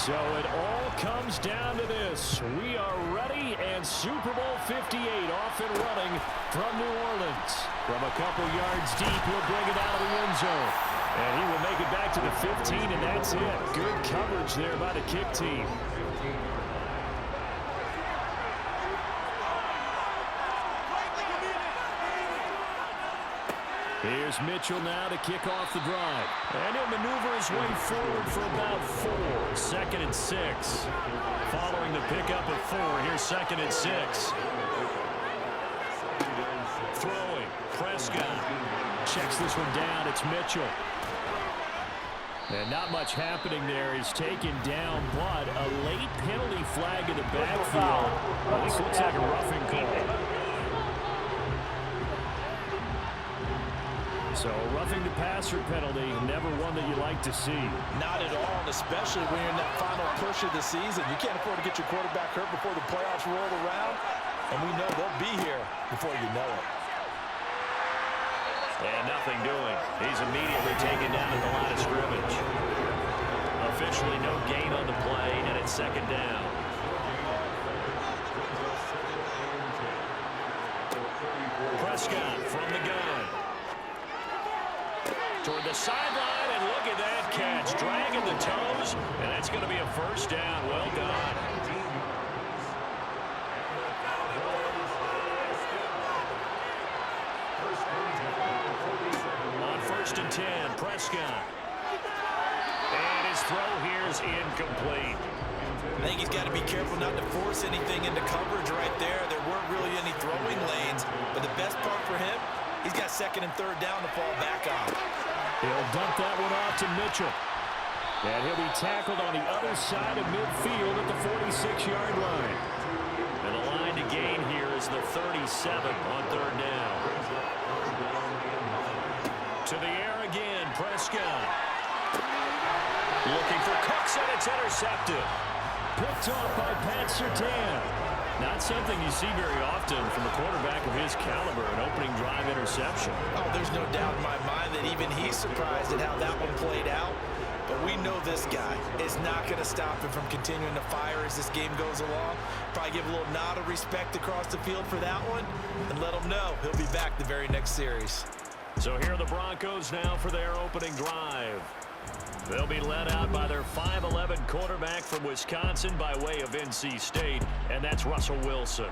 So it all comes down to this. We are ready, and Super Bowl 58 off and running from New Orleans. From a couple yards deep, he'll bring it out of the end zone. And he will make it back to the 15, and that's it. Good coverage there by the kick team. Here's Mitchell now to kick off the drive. And he'll maneuver his way forward for about 4. 2nd and 6. Following the pickup of 4, here's 2nd and 6. Throwing. Prescott. Checks this one down. It's Mitchell. And not much happening there. He's taken down, but a late penalty flag in the backfield. This looks like a roughing call. So a roughing the passer penalty, never one that you like to see. Not at all, and especially when you're in that final push of the season. You can't afford to get your quarterback hurt before the playoffs roll around, and we know they'll be here before you know it. And nothing doing. He's immediately taken down at the line of scrimmage. Officially no gain on the play, and it's 2nd down. Prescott from the gun. Toward the sideline, and look at that catch. Dragging the toes, and that's going to be a 1st down. Well done. On 1st and 10, Prescott. And his throw here is incomplete. I think he's got to be careful not to force anything into coverage right there. There weren't really any throwing lanes, but the best part for him, he's got 2nd and 3rd down to fall back on. He'll dump that one off to Mitchell. And he'll be tackled on the other side of midfield at the 46-yard line. And the line to gain here is the 37 on 3rd down. To the air again, Prescott. Looking for Cooks, and it's intercepted. Picked off by Pat Surtain. Not something you see very often from a quarterback of his caliber, an opening drive interception. Oh, there's no doubt in my mind that even he's surprised at how that one played out. But we know this guy is not going to stop him from continuing to fire as this game goes along. Probably give a little nod of respect across the field for that one, and let him know he'll be back the very next series. So here are the Broncos now for their opening drive. They'll be led out by their 5'11" quarterback from Wisconsin by way of NC State, and that's Russell Wilson.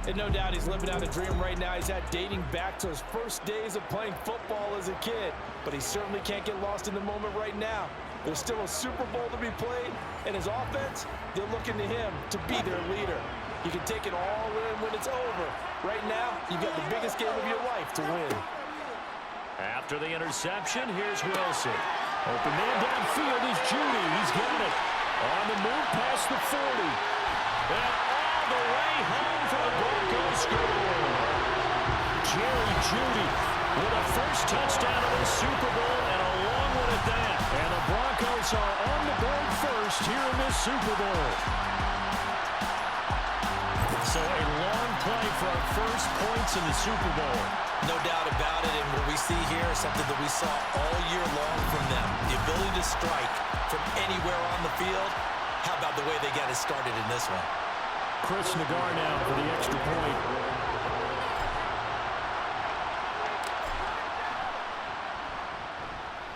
And no doubt he's living out a dream right now. He's had dating back to his first days of playing football as a kid, but he certainly can't get lost in the moment right now. There's still a Super Bowl to be played, and his offense, they're looking to him to be their leader. You can take it all in when it's over. Right now, you've got the biggest game of your life to win. After the interception, here's Wilson. Open man downfield is Judy. He's got it. On the move past the 40. And all the way home for the Broncos score. Jerry Judy with a 1st touchdown of the Super Bowl, and a long one at that. And the Broncos are on the board first here in this Super Bowl. So a long play for our first points in the Super Bowl. No doubt about it, and what we see here is something that we saw all year long from them. The ability to strike from anywhere on the field. How about the way they got it started in this one? Chris Nagar now for the extra point.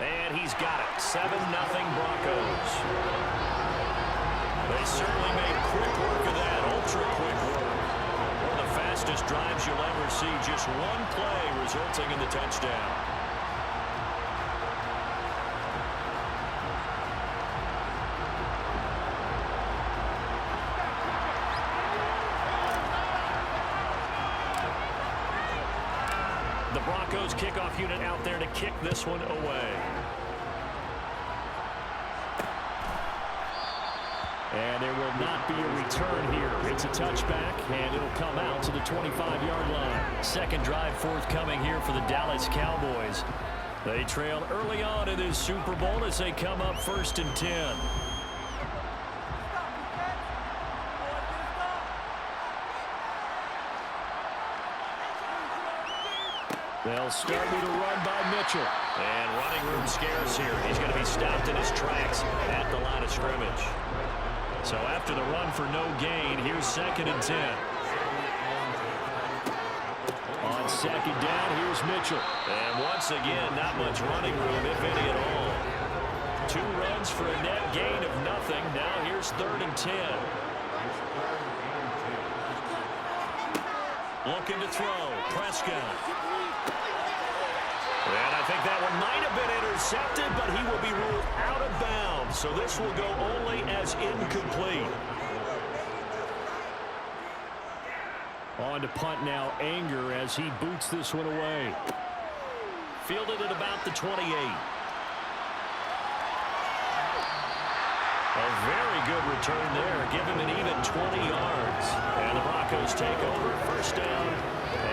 And he's got it. 7-0 Broncos. They certainly made quick work of that, ultra-quick work. One of the fastest drives you'll ever see. Just one play resulting in the touchdown. The Broncos kickoff unit out there to kick this one away. And there will not be a return here. It's a touchback, and it'll come out to the 25-yard line. Second drive forthcoming here for the Dallas Cowboys. They trail early on in this Super Bowl as they come up 1st and 10. They'll start with a run by Mitchell. And running room scarce here. He's going to be stopped in his tracks at the line of scrimmage. So after the run for no gain, here's 2nd and 10. On 2nd down, here's Mitchell. And once again, not much running room, if any at all. 2 runs for a net gain of nothing. Now here's 3rd and 10. Looking to throw. Prescott. And I think that one might have been intercepted, but he will be ruled out of bounds. So this will go only as incomplete. On to punt now, Anger, as he boots this one away. Fielded at about the 28. A very good return there. Give him an even 20 yards. And the Broncos take over. 1st down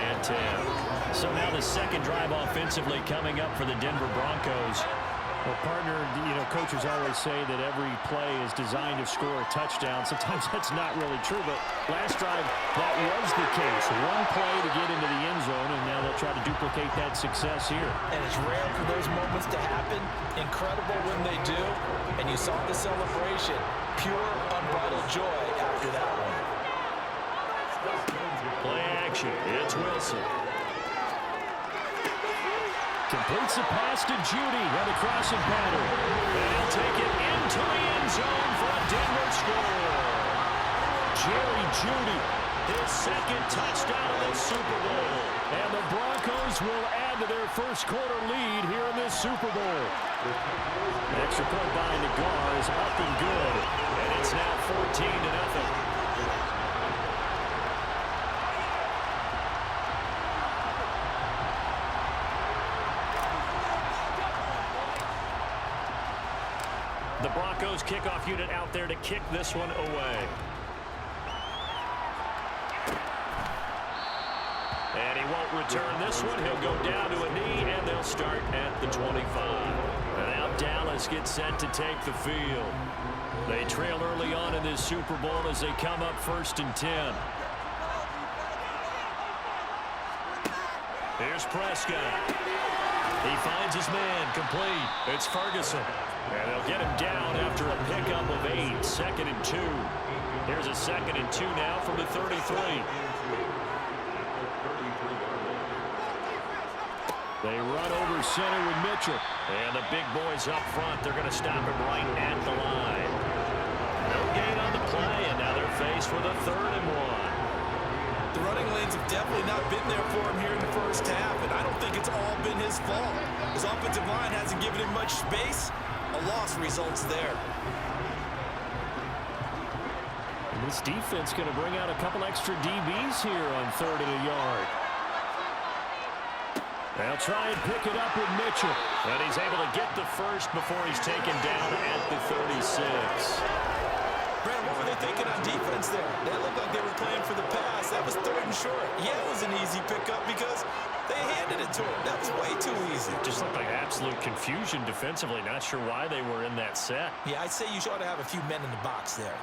and 10. So now the 2nd drive offensively coming up for the Denver Broncos. Well, partner, coaches always say that every play is designed to score a touchdown. Sometimes that's not really true, but last drive, that was the case. 1 play to get into the end zone, and now they'll try to duplicate that success here. And it's rare for those moments to happen. Incredible when they do. And you saw the celebration. Pure, unbridled joy after that one. Play action. It's Wilson. Completes the pass to Judy on the crossing pattern. They'll take it into the end zone for a Denver score. Jerry Judy, his 2nd touchdown of the Super Bowl. And the Broncos will add to their 1st quarter lead here in this Super Bowl. An extra point by Nagar is up and good. And it's now 14-0. The Broncos kickoff unit out there to kick this one away. And he won't return this one. He'll go down to a knee, and they'll start at the 25. And now Dallas gets set to take the field. They trail early on in this Super Bowl as they come up 1st and 10. Here's Prescott. He finds his man, complete. It's Ferguson. And they'll get him down after a pickup of 8. 2nd and 2. Here's a 2nd and 2 now from the 33. They run over center with Mitchell. And the big boys up front, they're going to stop him right at the line. No gain on the play, and now they're faced with a 3rd and 1. The running lanes have definitely not been there for him here in the 1st half, and I don't think it's all been his fault. His offensive line hasn't given him much space. A loss results there. And this defense going to bring out a couple extra DBs here on 3rd and a yard. They'll try and pick it up with Mitchell. And he's able to get the 1st before he's taken down at the 36. Brandon, what were they thinking on defense there? That looked like they were playing for the pass. That was 3rd and short. Yeah, it was an easy pickup because they handed it to him. That was way too easy. Just looked like absolute confusion defensively. Not sure why they were in that set. Yeah, I'd say you ought to have a few men in the box there.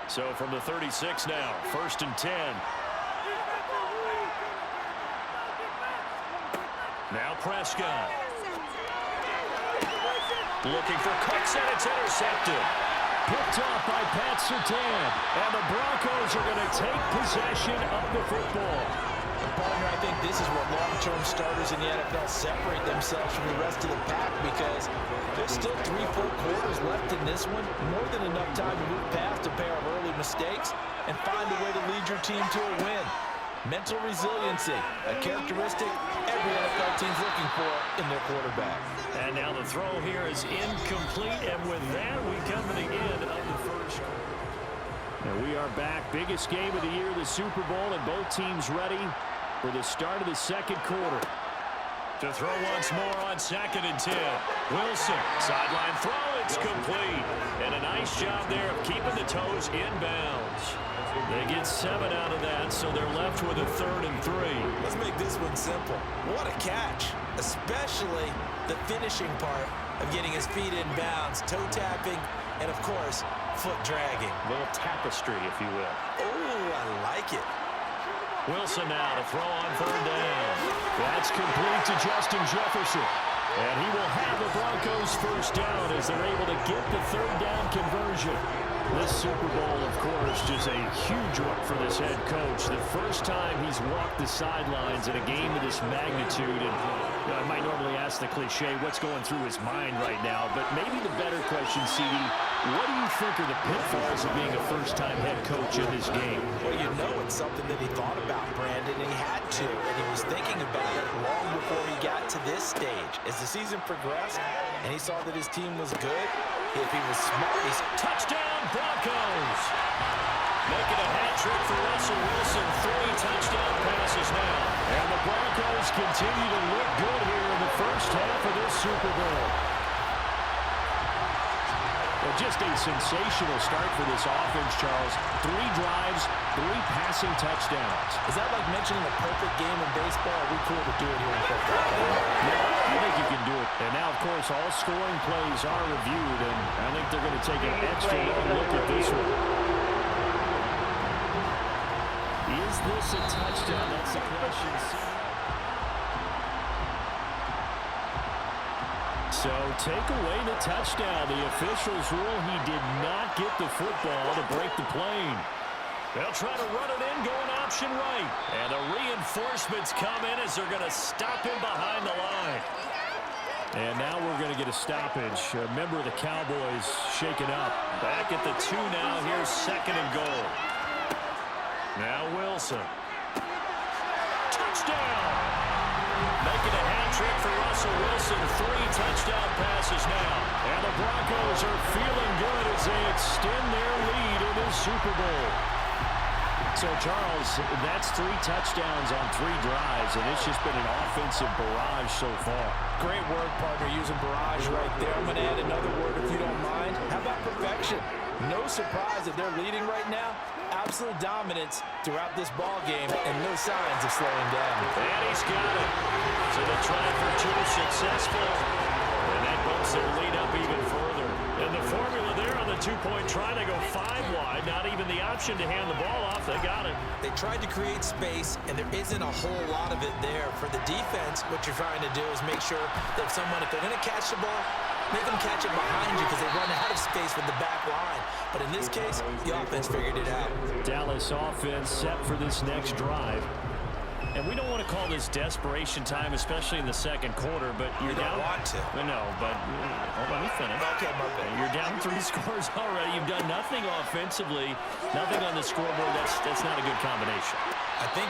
So from the 36 now, 1st and 10. Now Prescott. Looking for Cooks, and it's intercepted. Picked off by Pat Surtain. And the Broncos are going to take possession of the football. Partner, I think this is where long-term starters in the NFL separate themselves from the rest of the pack because there's still 3 full quarters left in this one. More than enough time to move past a pair of early mistakes and find a way to lead your team to a win. Mental resiliency, a characteristic every NFL team's looking for in their quarterback. And now the throw here is incomplete, and with that, we come to the end of the 1st quarter. Now we are back. Biggest game of the year, the Super Bowl, and both teams ready for the start of the 2nd quarter. To throw once more on 2nd and 10. Wilson, sideline throw, it's complete. And a nice job there of keeping the toes in bounds. They get 7 out of that, so they're left with a 3rd and 3. Let's make this one simple. What a catch, especially the finishing part of getting his feet in bounds, toe tapping, and of course, foot dragging. A little tapestry, if you will. Oh, I like it. Wilson now to throw on 3rd down. That's complete to Justin Jefferson. And he will have the Broncos first down as they're able to get the third down conversion. This Super Bowl, of course, just a huge one for this head coach. The first time he's walked the sidelines in a game of this magnitude. And I might normally ask the cliche, what's going through his mind right now? But maybe the better question, CD, what do you think are the pitfalls of being a first-time head coach in this game? Well, you know it's something that he thought about, Brandon, and he had to. And he was thinking about it long before he got to this stage. As the season progressed and he saw that his team was good, if he was smart, he's touchdown Broncos. Making a hat trick for Russell Wilson. 3 touchdown passes now. And the Broncos continue to look good here in the first half of this Super Bowl. Well, just a sensational start for this offense, Charles. 3 drives, 3 passing touchdowns. Is that like mentioning a perfect game in baseball? Are we cool to do it here in football? Yeah, I think you can do it. And now, of course, all scoring plays are reviewed, and I think they're going to take an extra long look at this one. Is this a touchdown? That's the question. So take away the touchdown. The officials rule he did not get the football to break the plane. They'll try to run it in, going option right. And the reinforcements come in as they're going to stop him behind the line. And now we're going to get a stoppage. A member of the Cowboys shaken up. Back at the 2 now. Here's 2nd and goal. Now Wilson. Touchdown! Making a hat trick for Russell Wilson. 3 touchdown passes now. And the Broncos are feeling good as they extend their lead in this Super Bowl. So, Charles, that's 3 touchdowns on 3 drives, and it's just been an offensive barrage so far. Great work, partner, using barrage right there. I'm going to add another word if you don't mind. How about perfection? No surprise that they're leading right now. Absolute dominance throughout this ball game, and no signs of slowing down. And he's got it. So the try for 2 successful, and that bumps their lead up even further. And the formula there on the 2-point try, they go 5 wide. Not even the option to hand the ball off. They got it. They tried to create space, and there isn't a whole lot of it there. For the defense, what you're trying to do is make sure that if they're going to catch the ball, make them catch it behind you because they run out of space with the back line. But in this case, the offense figured it out. Dallas offense set for this next drive. And we don't want to call this desperation time, especially in the second quarter, but you're down. You don't want to. No, but let me finish. Okay, my bad. You're down 3 scores already. You've done nothing offensively, nothing on the scoreboard. That's not a good combination. I think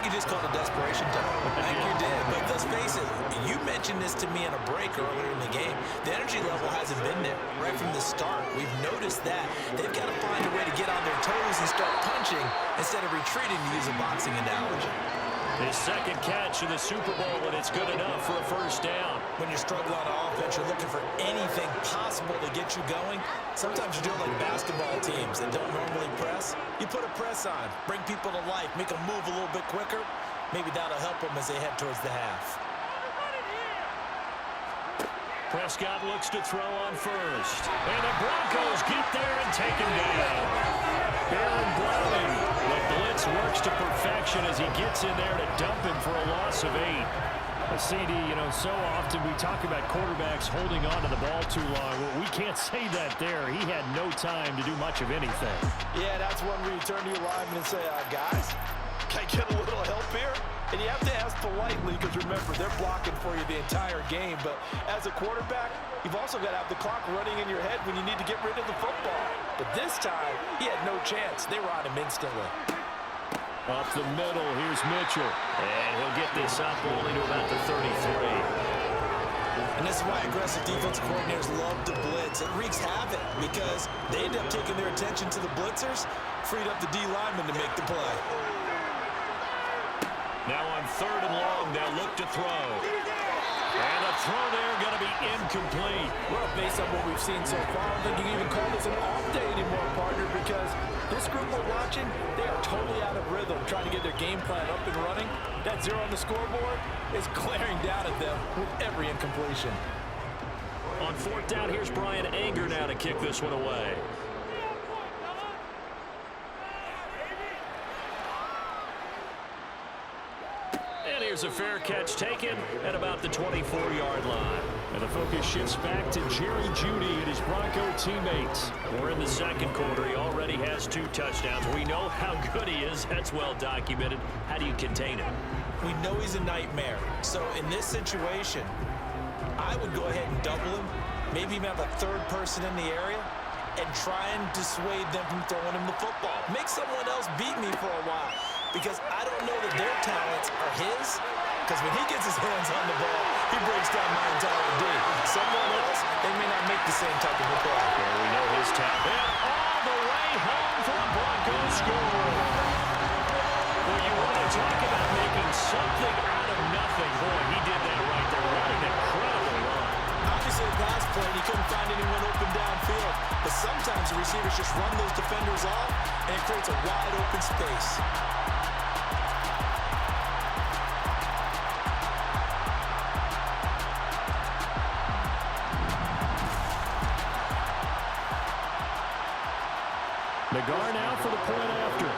you just called it desperation time. I think you did. But let's face it, you mentioned this to me in a break earlier in the game. The energy level hasn't been there right from the start. We've noticed that. They've got to find a way to get on their toes and start punching instead of retreating, to use a boxing analogy. His 2nd catch in the Super Bowl, and it's good enough for a first down. When you're struggling on offense, you're looking for anything possible to get you going. Sometimes you're doing like basketball teams that don't normally press. You put a press on, bring people to life, make them move a little bit quicker. Maybe that'll help them as they head towards the half. Prescott looks to throw on first. And the Broncos get there and take him down. Baron Browning. The blitz works to perfection as he gets in there to dump him for a loss of 8. CD, so often we talk about quarterbacks holding on to the ball too long. Well, we can't say that there. He had no time to do much of anything. Yeah, that's one where you turn to your lineman and say, guys, can I get a little help here? And you have to ask politely because, remember, they're blocking for you the entire game. But as a quarterback, you've also got to have the clock running in your head when you need to get rid of the football. But this time, he had no chance. They were on him instantly. Up the middle, here's Mitchell. And he'll get this up only to about the 33. And this is why aggressive defensive coordinators love to blitz. It wreaks havoc because they end up taking their attention to the blitzers, freed up the D lineman to make the play. Now on 3rd and long, they'll look to throw. And the throw there going to be incomplete. Well, based on what we've seen so far, I don't think you can even call this an off day anymore, partner, because this group we're watching, they are totally out of rhythm, trying to get their game plan up and running. That 0 on the scoreboard is glaring down at them with every incompletion. On 4th down, here's Brian Anger now to kick this one away. here's a fair catch taken at about the 24-yard line. And the focus shifts back to Jerry Jeudy and his Bronco teammates. We're in the second quarter. He already has 2 touchdowns. We know how good he is. That's well documented. How do you contain him? We know he's a nightmare. So in this situation, I would go ahead and double him, maybe even have a third person in the area, and try and dissuade them from throwing him the football. Make someone else beat me for a while, because I don't know that their talents are his, because when he gets his hands on the ball, he breaks down my entire D. Someone else, they may not make the same type of a play. Well, we know his talent. And all the way home for a Broncos score. Well, you want to talk about making something out of nothing. Boy, he did that right there. What an incredible run. Obviously, a pass play, and he couldn't find anyone open downfield. But sometimes the receivers just run those defenders off, and it creates a wide open space. Nagar now for the point after.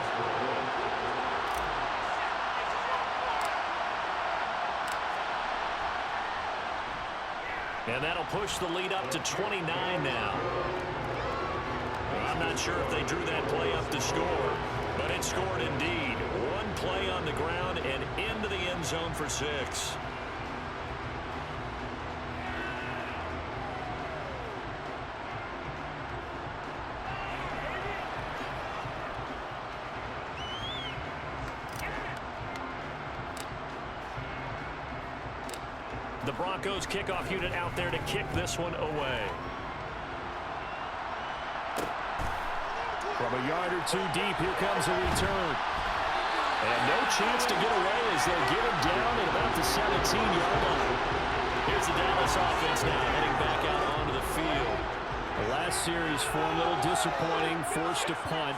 And that'll push the lead up to 29 now. I'm not sure if they drew that play up to score, but it scored indeed. One play on the ground and into the end zone for 6. The Broncos kickoff unit out there to kick this one away. From a yard or 2 deep, here comes a return. And no chance to get away as they'll get him down at about the 17-yard line. Here's the Dallas offense now heading back out onto the field. The last series for a little disappointing, forced to punt.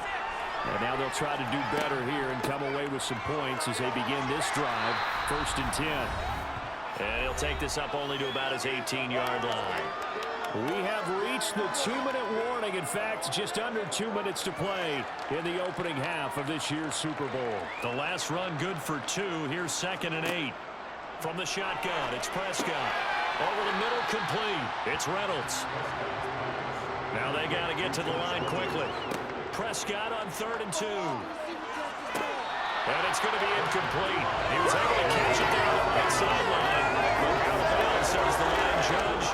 And now they'll try to do better here and come away with some points as they begin this drive, 1st and 10. And he'll take this up only to about his 18-yard line. We have reached the 2-minute warning. In fact, just under 2 minutes to play in the opening half of this year's Super Bowl. The last run good for 2. Here's 2nd and 8. From the shotgun, it's Prescott. Over the middle, complete. It's Reynolds. Now they got to get to the line quickly. Prescott on 3rd and 2. And it's going to be incomplete. He was able to catch it there on the right sideline. Out of bounds, says the line judge.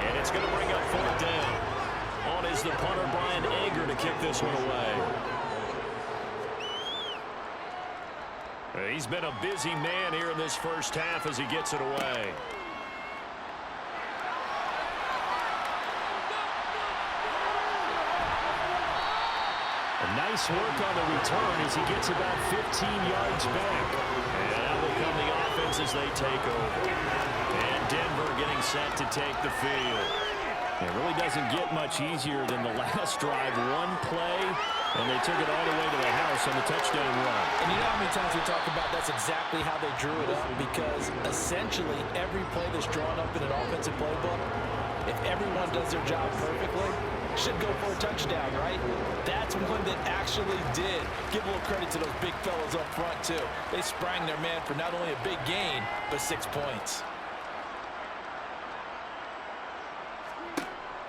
And it's going to bring up 4th down. On is the punter, Brian Anger, to kick this one away. He's been a busy man here in this first half as he gets it away. Nice work on the return as he gets about 15 yards back. And out will come the offense as they take over. And Denver getting set to take the field. It really doesn't get much easier than the last drive. One play, and they took it all the way to the house on the touchdown run. And you know how many times we talk about that's exactly how they drew it up, because essentially every play that's drawn up in an offensive playbook, if everyone does their job perfectly, should go for a touchdown, right? That's one that actually did. Give a little credit to those big fellas up front, too. They sprang their man for not only a big gain, but 6 points.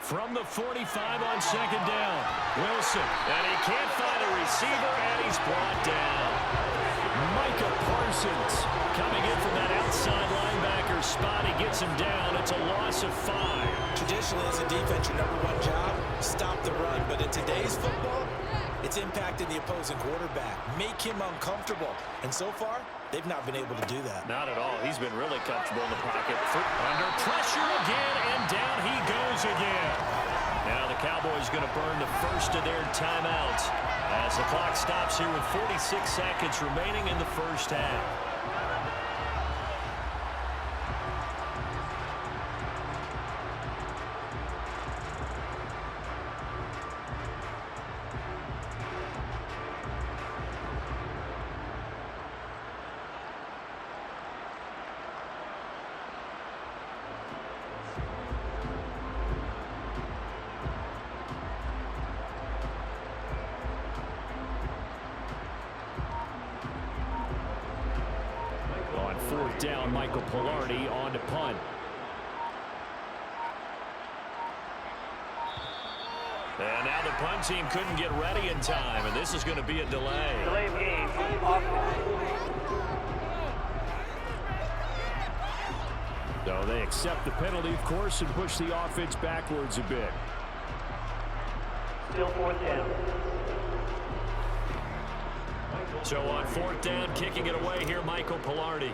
From the 45 on 2nd down, Wilson. And he can't find a receiver, and he's brought down. Micah Parsons coming in from that outside linebacker spot. He gets him down. It's a loss of 5. Traditionally, as a defense, your #1 job, stop the run. But in today's football, it's impacted the opposing quarterback. Make him uncomfortable. And so far, they've not been able to do that. Not at all. He's been really comfortable in the pocket. Under pressure again, and down he goes again. Now the Cowboys going to burn the first of their timeouts as the clock stops here with 46 seconds remaining in the first half. fourth down. Michael Pilardi on to punt. And now the punt team couldn't get ready in time, and this is going to be a delay. Delay of game, offense. So they accept the penalty, of course, and push the offense backwards a bit. Still fourth down. So on fourth down, kicking it away here, Michael Pilardi.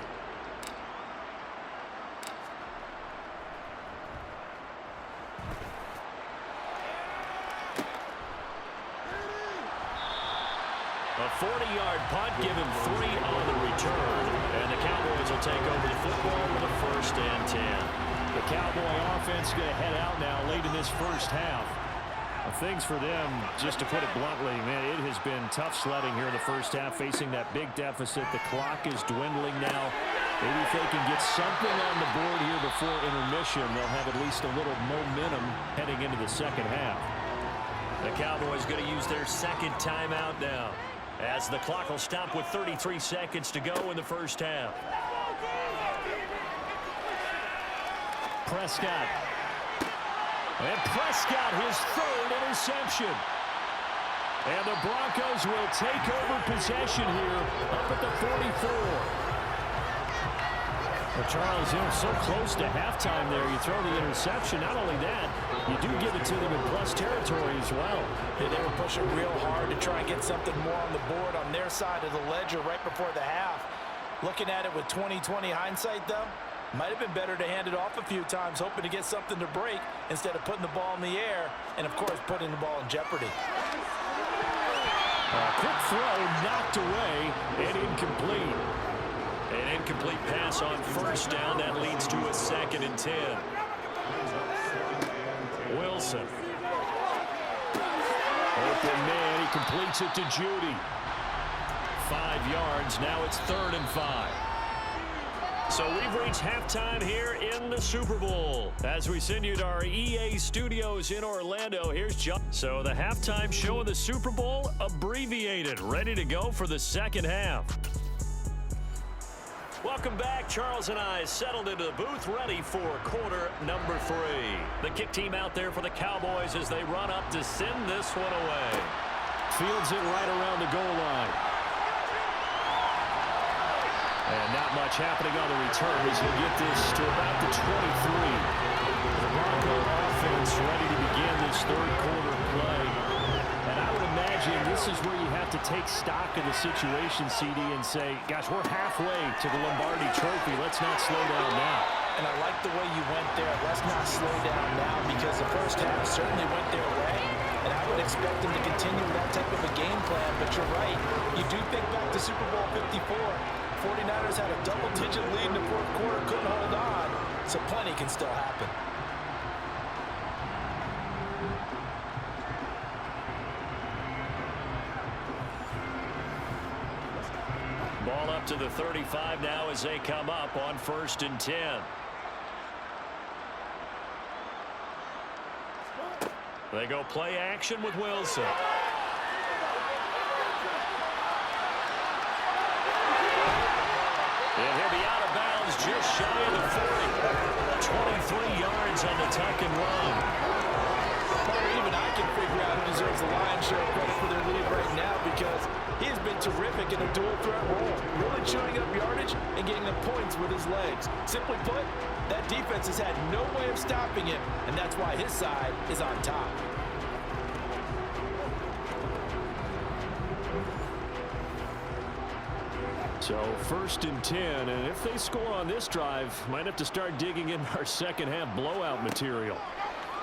A 40-yard punt, give him 3 on the return. And the Cowboys will take over the football with a 1st and 10. The Cowboy offense is going to head out now late in this first half. Things for them, just to put it bluntly, man, it has been tough sledding here in the first half, facing that big deficit. The clock is dwindling now. Maybe if they can get something on the board here before intermission, they'll have at least a little momentum heading into the second half. The Cowboys going to use their second timeout now, as the clock will stop with 33 seconds to go in the first half. Prescott. And Prescott, his 3rd interception. And the Broncos will take over possession here up at the 44. Well, Charles, so close to halftime there. You throw the interception. Not only that, you do give it to them in plus territory as well. Yeah, they were pushing real hard to try and get something more on the board on their side of the ledger right before the half. Looking at it with 20/20 hindsight, though, might have been better to hand it off a few times, hoping to get something to break instead of putting the ball in the air and, of course, putting the ball in jeopardy. Quick throw knocked away and incomplete. An incomplete pass on first down. That leads to a 2nd and 10. Wilson. Open man. He completes it to Judy. 5 yards. Now it's 3rd and 5. So we've reached halftime here in the Super Bowl. As we send you to our EA studios in Orlando, here's John. So the halftime show of the Super Bowl, abbreviated, ready to go for the second half. Welcome back. Charles and I settled into the booth, ready for quarter number 3. The kick team out there for the Cowboys as they run up to send this one away. Fields it right around the goal line. And not much happening on the return as he'll get this to about the 23. The Bronco offense ready to begin this third quarter play. And I would imagine this is where you have to take stock of the situation, CD, and say, gosh, we're halfway to the Lombardi Trophy. Let's not slow down now. And I like the way you went there. Let's not slow down now, because the first half certainly went their way. And I would expect them to continue that type of a game plan. But you're right. You do think back to Super Bowl 54. 49ers had a double-digit lead in the fourth quarter, couldn't hold on, so plenty can still happen. Ball up to the 35 now as they come up on 1st and 10. They go play action with Wilson. And he'll be out of bounds just shy of the 40. 23 yards on the tuck and run. Even I can figure out who deserves the lion's share of credit for their lead right now, because he has been terrific in a dual threat role, really chewing up yardage and getting the points with his legs. Simply put, that defense has had no way of stopping him, and that's why his side is on top. So 1st and 10, and if they score on this drive, might have to start digging in our second half blowout material.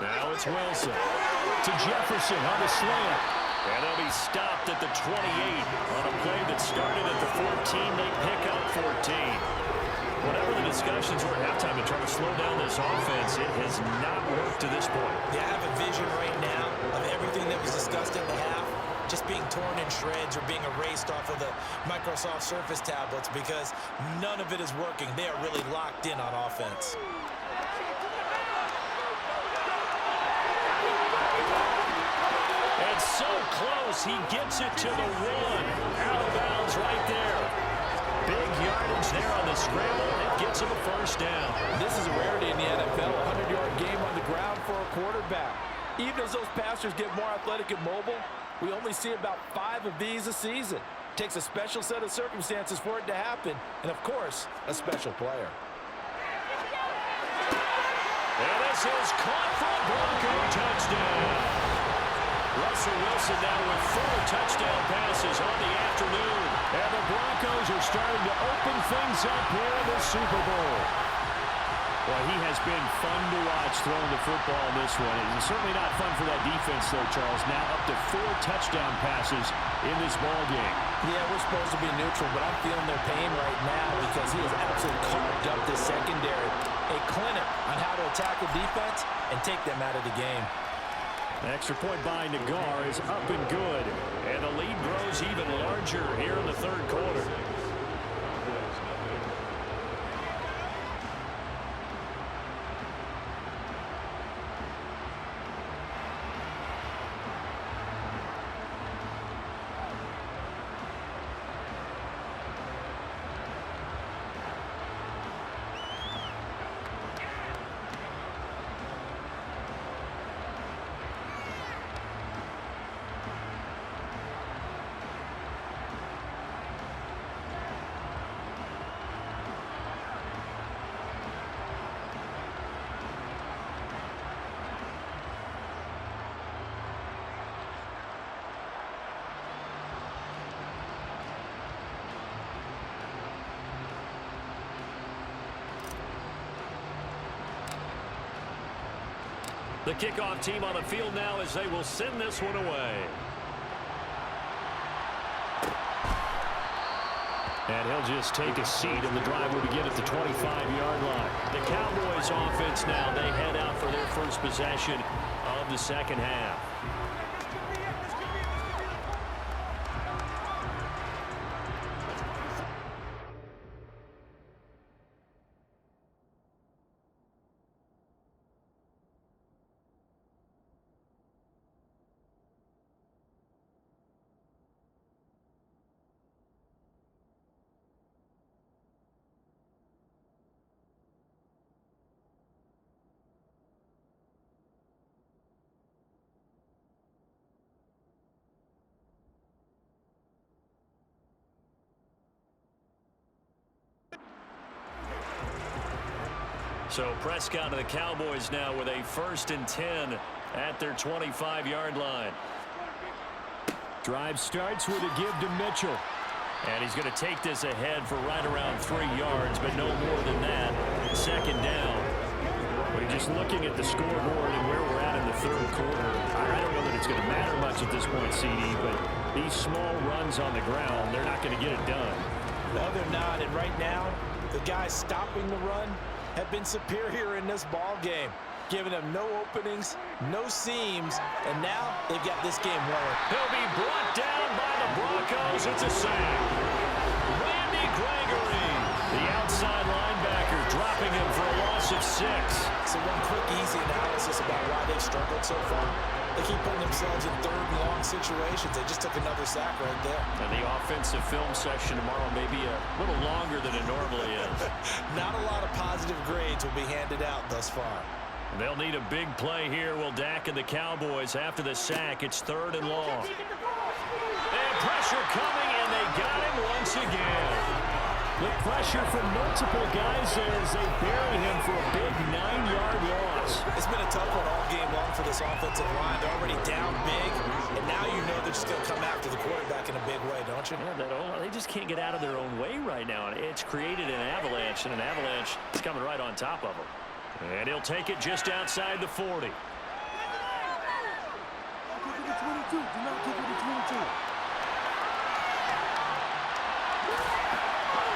Now it's Wilson. To Jefferson on the slant. And they'll be stopped at the 28 on a play that started at the 14. They pick up 14. Whatever the discussions were at halftime to try to slow down this offense, it has not worked to this point. Yeah, I have a vision right now of everything that was discussed at the half just being torn in shreds or being erased off of the Microsoft Surface tablets, because none of it is working. They are really locked in on offense. And so close, he gets it to the 1. Out of bounds right there. Big yardage there on the scramble. It gets him a first down. This is a rarity in the NFL, a 100-yard game on the ground for a quarterback. Even as those passers get more athletic and mobile, we only see about 5 of these a season. Takes a special set of circumstances for it to happen, and of course, a special player. And this is caught for a Bronco touchdown. Russell Wilson now with 4 touchdown passes on the afternoon. And the Broncos are starting to open things up here in the Super Bowl. Well, he has been fun to watch throwing the football in this one. It's certainly not fun for that defense, though, Charles. Now up to 4 touchdown passes in this ball game. Yeah, we're supposed to be neutral, but I'm feeling their pain right now because he has absolutely carved up this secondary. A clinic on how to attack the defense and take them out of the game. Extra point by Nagar is up and good. And the lead grows even larger here in the third quarter. The kickoff team on the field now as they will send this one away. And he'll just take a seat, and the drive will begin at the 25-yard line. The Cowboys offense now, they head out for their first possession of the second half. So Prescott and the Cowboys now with a 1st and 10 at their 25-yard line. Drive starts with a give to Mitchell. And he's going to take this ahead for right around 3 yards, but no more than that. Second down. We're just looking at the scoreboard and where we're at in the third quarter. I don't know that it's going to matter much at this point, CD, but these small runs on the ground, they're not going to get it done. No, they're not. And right now, the guys stopping the run have been superior in this ball game, giving them no openings, no seams, and now they've got this game won. He'll be brought down by the Broncos. It's a sack. Randy Gregory, the outside linebacker, dropping him for a loss of 6. So one quick, easy analysis about why they've struggled so far. They keep putting themselves in 3rd and long situations. They just took another sack right there. And the offensive film session tomorrow may be a little longer than it normally is. Not a lot of positive grades will be handed out thus far. They'll need a big play here. Will Dak and the Cowboys after the sack. It's 3rd and long. And pressure coming, and they got him once again. The pressure from multiple guys there as they bury him for a big 9-yard loss. It's been a tough one all game long for this offensive line. They're already down big, and now you know they're just going to come after the quarterback in a big way, don't you? Yeah, they just can't get out of their own way right now. It's created an avalanche, and an avalanche is coming right on top of them. And he'll take it just outside the 40.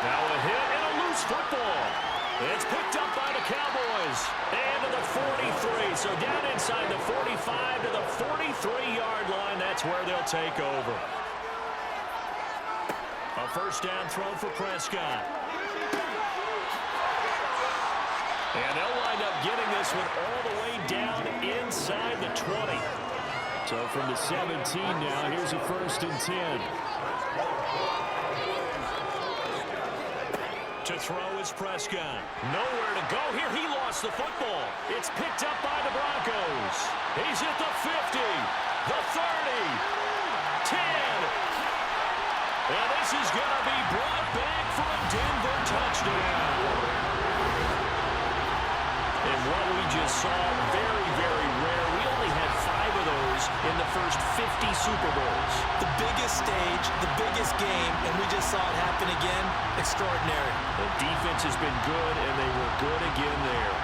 Now a hit and a loose football. It's picked up by the Cowboys. And to the 43. So down inside the 45 to the 43-yard line. That's where they'll take over. A first down throw for Prescott. And they'll wind up getting this one all the way down inside the 20. So from the 17 now, here's a 1st and 10. To throw is Prescott. Nowhere to go here. He lost the football. It's picked up by the Broncos. He's at the 50, the 30, 10. And this is going to be brought back for a Denver touchdown. And what we just saw, very, very rare. We only had 5 of those in the first 50 Super Bowls. The biggest stage, the biggest game, and we just saw it happen again. Extraordinary. The defense has been good, and they were good again there.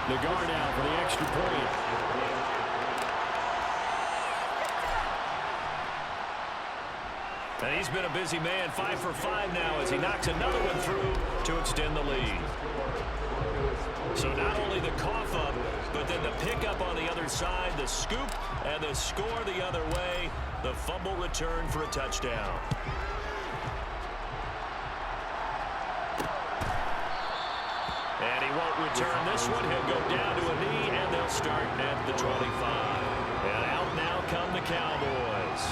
The guard out for the extra point. And he's been a busy man, 5 for 5 now as he knocks another one through to extend the lead. So not only the cough up, but then the pickup on the other side, the scoop, and the score the other way, the fumble return for a touchdown. And he won't return this one. He'll go down to a knee, and they'll start at the 25. And out now come the Cowboys.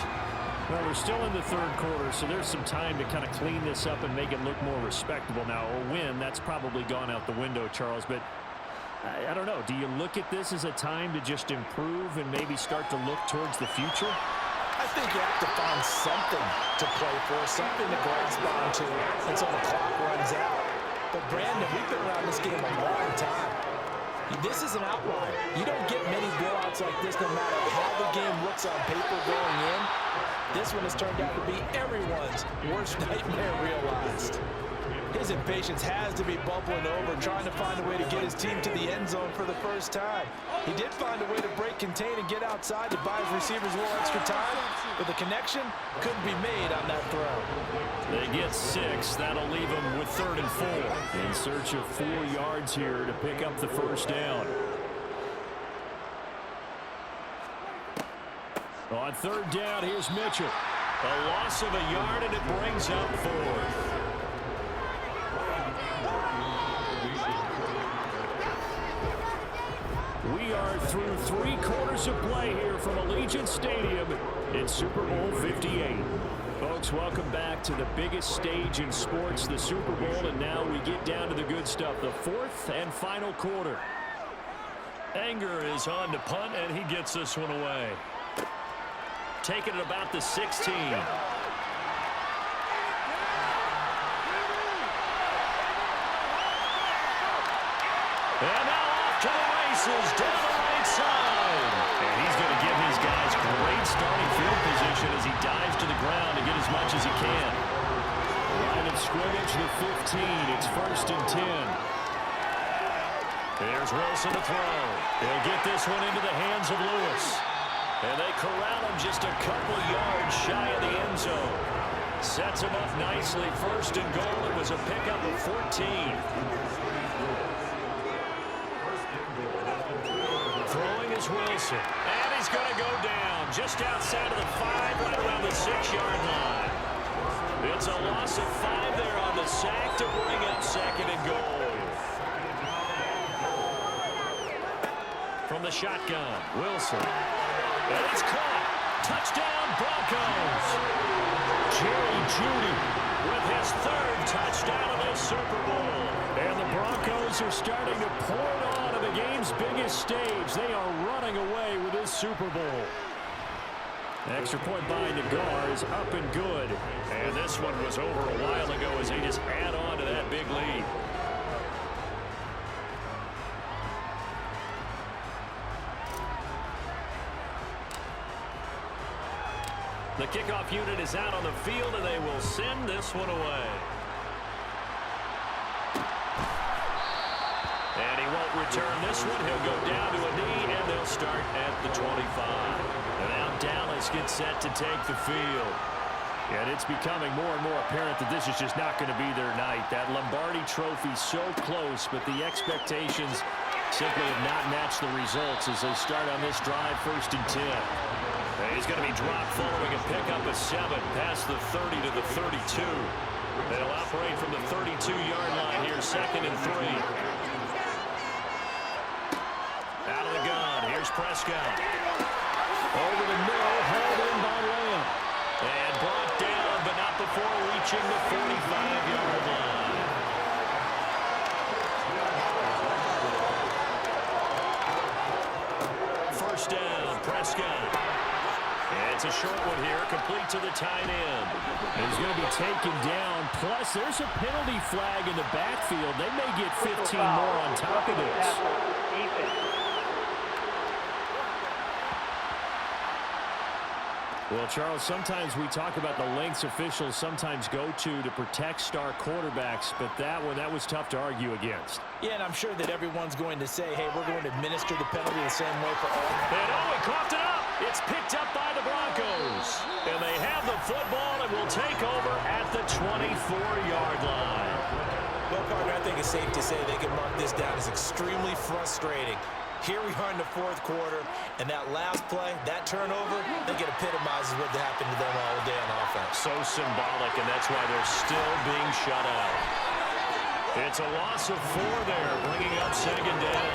Well, we're still in the third quarter, so there's some time to kind of clean this up and make it look more respectable. Now, a win, that's probably gone out the window, Charles, but I don't know. Do you look at this as a time to just improve and maybe start to look towards the future? I think you have to find something to play for, something to grasp onto until the clock runs out. But, Brandon, we've been around this game a long time. This is an outlier. You don't get many blowouts like this no matter how the game looks on paper going in. This one has turned out to be everyone's worst nightmare realized. His impatience has to be bubbling over, trying to find a way to get his team to the end zone for the first time. He did find a way to break, contain, and get outside to buy his receivers a little extra time, but the connection couldn't be made on that throw. They get 6. That'll leave them with 3rd and 4. In search of 4 yards here to pick up the first down. On 3rd down, here's Mitchell. A loss of a yard, and it brings up 4th. We are through 3 quarters of play here from Allegiant Stadium in Super Bowl 58. Folks, welcome back to the biggest stage in sports, the Super Bowl, and now we get down to the good stuff, the 4th and final quarter. Anger is on to punt, and he gets this one away. Taking it about the 16. And now off to the races down the right side. And he's going to give his guys great starting field position as he dives to the ground to get as much as he can. Line of scrimmage, the 15. It's 1st and 10. There's Wilson to throw. He'll get this one into the hands of Lewis. And they corral him just a couple yards shy of the end zone. Sets him up nicely. 1st and goal. It was a pickup of 14. Throwing is Wilson. And he's going to go down just outside of the 5, right around the 6-yard line. It's a loss of 5 there on the sack to bring up 2nd and goal. From the shotgun, Wilson. And it's caught. Touchdown, Broncos. Jerry Jeudy With his 3rd touchdown of the Super Bowl. And the Broncos are starting to pour it on to the game's biggest stage. They are running away with this Super Bowl. Extra point by Nagar is up and good. And this one was over a while ago as they just add on to that big lead. The kickoff unit is out on the field, and they will send this one away. And he won't return this one. He'll go down to a knee, and they'll start at the 25. And now Dallas gets set to take the field. And it's becoming more and more apparent that this is just not going to be their night. That Lombardi Trophy so close, but the expectations simply have not matched the results as they start on this drive, 1st and 10. He's going to be dropped following a pickup of 7 past the 30 to the 32. They'll operate from the 32-yard line here, 2nd and 3. Out of the gun, here's Prescott. Over the middle, hauled in by Lamb. And brought down, but not before reaching the 45-yard line. First down, Prescott. And it's a short one here, complete to the tight end. He's going to be taken down. Plus, there's a penalty flag in the backfield. They may get 15 more on top of this. Well, Charles, sometimes we talk about the lengths officials sometimes go to protect star quarterbacks, but that was tough to argue against. Yeah, and I'm sure that everyone's going to say, hey, we're going to administer the penalty the same way for all. And he coughed it up. It's picked up by the Broncos. And they have the football and will take over at the 24-yard line. Well, partner, I think it's safe to say they can mark this down as extremely frustrating. Here we are in the fourth quarter, and that last play, that turnover, I think it epitomizes what happened to them all day on offense. So symbolic, and that's why they're still being shut out. It's a loss of 4 there, bringing up second down.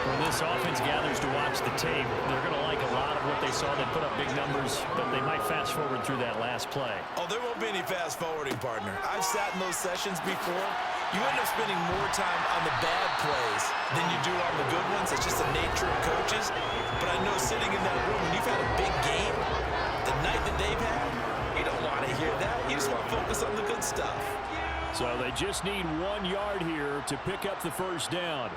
When this offense gathers to watch the tape, they're going to like a lot of what they saw. They put up big numbers, but they might fast forward through that last play. Oh, there won't be any fast forwarding, partner. I've sat in those sessions before. You end up spending more time on the bad plays than you do on the good ones. It's just the nature of coaches. But I know sitting in that room, when you've had a big game, the night that they've had, you don't want to hear that. You just want to focus on the good stuff. So they just need 1 yard here to pick up the first down.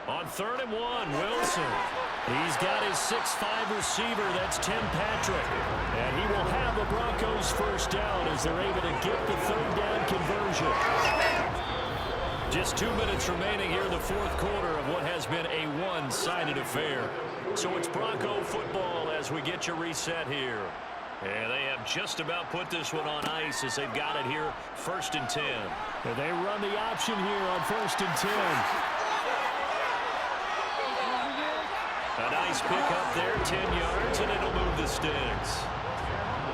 On 3rd and 1, Wilson. He's got his 6'5" receiver. That's Tim Patrick. And he will have the Broncos first down as they're able to get the 3rd down conversion. Just 2 minutes remaining here in the fourth quarter of what has been a one-sided affair. So it's Bronco football as we get you reset here. And they have just about put this one on ice as they've got it here, 1st and 10. And they run the option here on 1st and 10. A nice pick up there, 10 yards, and it'll move the sticks.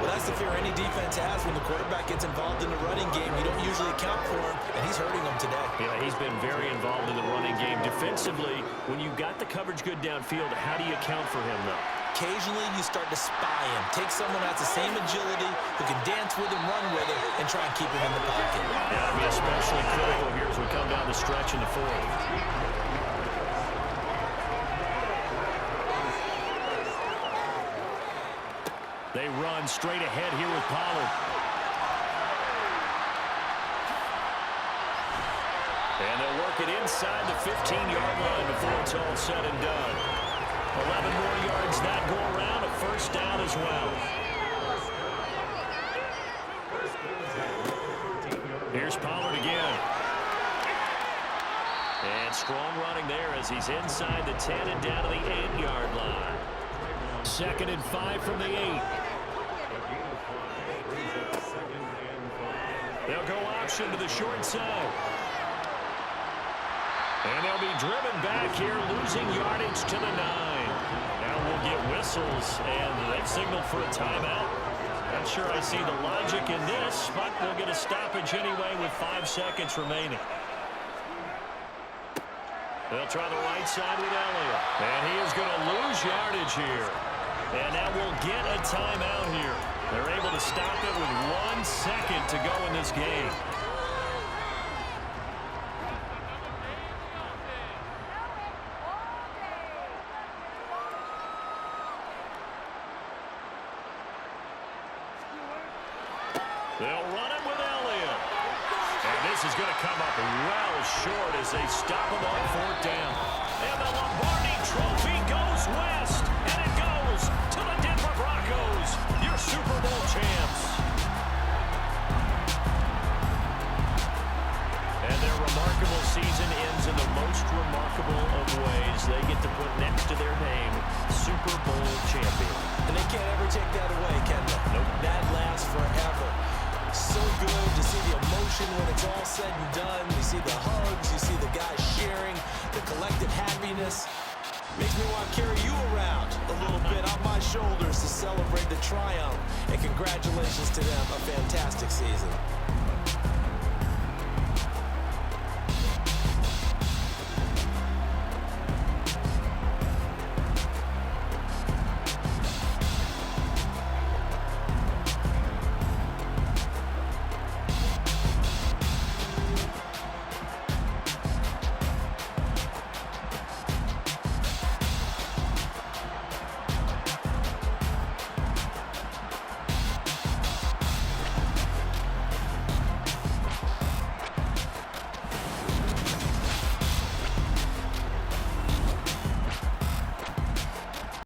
Well, that's the fear any defense has when the quarterback gets involved in the running game. You don't usually account for him, and he's hurting them today. Yeah, he's been very involved in the running game. Defensively, when you've got the coverage good downfield, how do you account for him, though? Occasionally, you start to spy him. Take someone that's the same agility, who can dance with him, run with him, and try and keep him in the pocket. That'll be especially critical here as we come down the stretch in the fourth. They run straight ahead here with Pollard. And they'll work it inside the 15-yard line before it's all said and done. 11 more yards that go around, a first down as well. Here's Pollard again. And strong running there as he's inside the 10 and down to the 8-yard line. 2nd and 5 from the 8. They'll go option to the short side. And they'll be driven back here, losing yardage to the 9. Now we'll get whistles, and they've signaled for a timeout. Not sure I see the logic in this, but we'll get a stoppage anyway with 5 seconds remaining. They'll try the right side with Elliott. And he is going to lose yardage here. And now we'll get a timeout here. They're able to stop it with 1 second to go in this game. They'll run it with Elliott. And this is going to come up well short as they stop him on 4th down. And the Lombardi Trophy goes west. And it goes to the Denver Broncos, your Super Bowl champs. And their remarkable season ends in the most remarkable of ways. They get to put next to their name, Super Bowl champion. And they can't ever take that away, can they? Nope. That lasts forever. So good to see the emotion when it's all said and done. You see the hugs, you see the guys sharing, the collective happiness. Makes me want to carry you around a little bit on my shoulders to celebrate the triumph. And congratulations to them, a fantastic season.